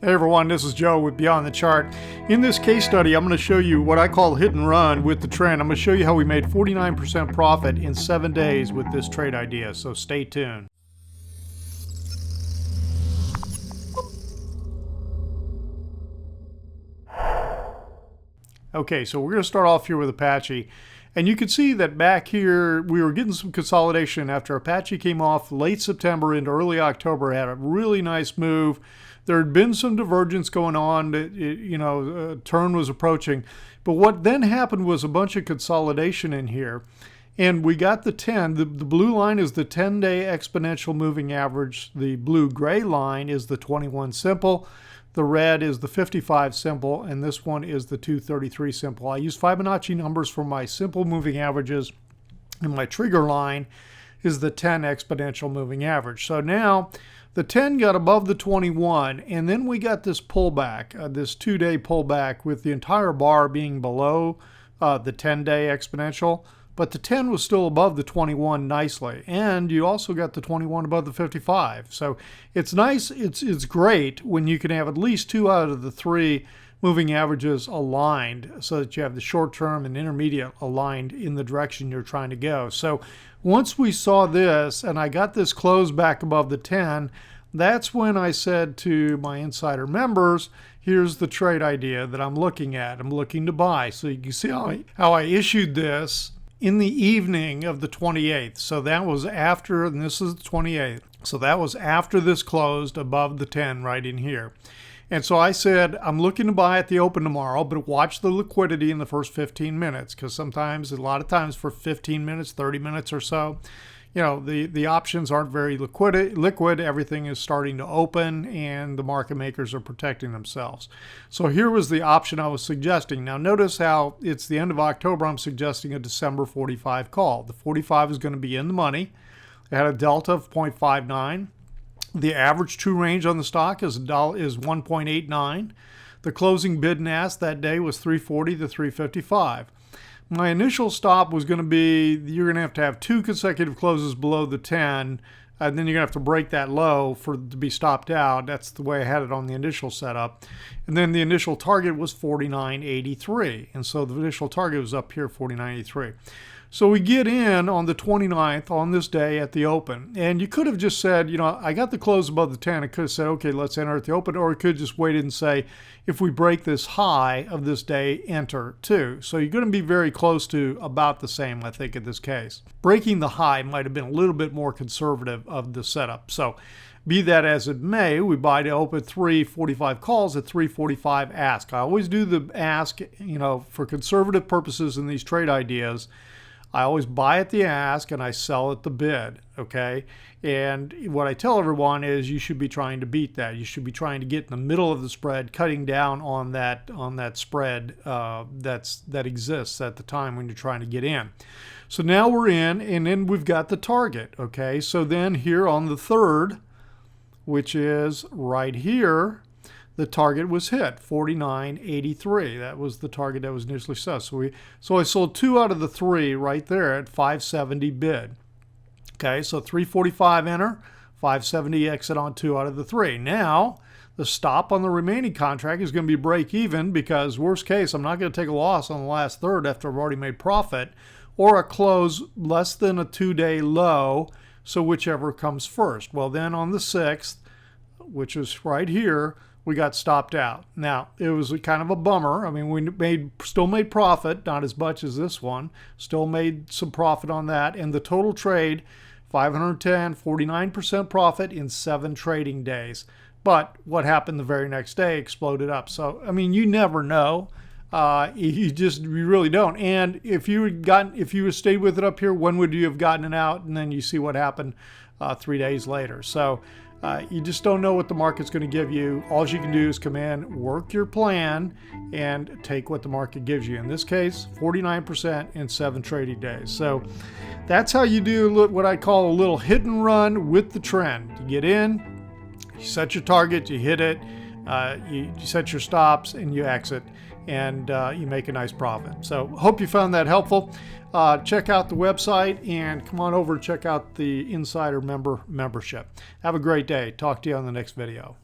Hey everyone, this is Joe with Beyond the Chart. In this case study, I'm going to show you what I call hit and run with the trend. I'm going to show you how we made 49% profit in 7 days with this trade idea, so stay tuned. Okay, so we're going to start off here with Apache. And you can see that back here, we were getting some consolidation after Apache came off late September into early October, had a really nice move. There had been some divergence going on, a turn was approaching. But what then happened was a bunch of consolidation in here. And we got the 10. The blue line is the 10-day exponential moving average. The blue-gray line is the 21 simple. The red is the 55 simple, and this one is the 233 simple. I use Fibonacci numbers for my simple moving averages, and my trigger line is the 10 exponential moving average. So now the 10 got above the 21, and then we got this pullback, this 2-day pullback with the entire bar being below the 10-day exponential. But the 10 was still above the 21 nicely. And you also got the 21 above the 55. So it's nice, it's great when you can have at least 2 out of the 3 moving averages aligned so that you have the short term and intermediate aligned in the direction you're trying to go. So once we saw this and I got this close back above the 10, that's when I said to my insider members, here's the trade idea that I'm looking at. I'm looking to buy. So you can see how I issued this in the evening of the 28th. So that was after, and this is the 28th. So that was after this closed above the 10 right in here. And so I said, I'm looking to buy at the open tomorrow, but watch the liquidity in the first 15 minutes because sometimes, a lot of times for 15 minutes, 30 minutes or so, the options aren't very liquid. Everything is starting to open and the market makers are protecting themselves. So here was the option I was suggesting. Now notice how it's the end of October. I'm suggesting a December 45 call. The 45 is going to be in the money. It had a delta of 0.59. The average true range on the stock is 1.89. The closing bid and ask that day was 340 to 355. My initial stop was going to be, you're going to have 2 consecutive closes below the 10, and then you're going to have to break that low for it to be stopped out. That's the way I had it on the initial setup. And then the initial target was 49.83. And so the initial target was up here, 49.83. So we get in on the 29th on this day at the open. And you could have just said, I got the close above the 10. I could have said, okay, let's enter at the open. Or you could just wait and say, if we break this high of this day, enter too. So you're going to be very close to about the same, I think, in this case. Breaking the high might have been a little bit more conservative of the setup. So be that as it may, we buy to open 345 calls at 345 ask. I always do the ask, for conservative purposes in these trade ideas. I always buy at the ask and I sell at the bid, okay? And what I tell everyone is you should be trying to beat that. You should be trying to get in the middle of the spread, cutting down on that spread that exists at the time when you're trying to get in. So now we're in, and then we've got the target, okay? So then here on the 3rd, which is right here, the target was hit, 49.83. That was the target that was initially set. So I sold 2 out of the 3 right there at 570 bid. Okay, so 345 enter, 570 exit on 2 out of the 3. Now, the stop on the remaining contract is going to be break even because worst case, I'm not going to take a loss on the last third after I've already made profit, or a close less than a 2-day low, so whichever comes first. Well, then on the 6th, which is right here, we got stopped out. Now, it was kind of a bummer. I mean, we still made profit, not as much as this one. Still made some profit on that. And the total trade, 510, 49% profit in 7 trading days. But what happened the very next day exploded up. So, I mean, you never know. You really don't. And if you had stayed with it up here, when would you have gotten it out? And then you see what happened 3 days later. So you just don't know what the market's going to give you. All you can do is come in, work your plan, and take what the market gives you. In this case, 49% in 7 trading days. So that's how you do what I call a little hit and run with the trend. You get in, you set your target, you hit it, you set your stops, and you exit, and you make a nice profit. So hope you found that helpful. Check out the website and come on over and check out the Insider membership. Have a great day. Talk to you on the next video.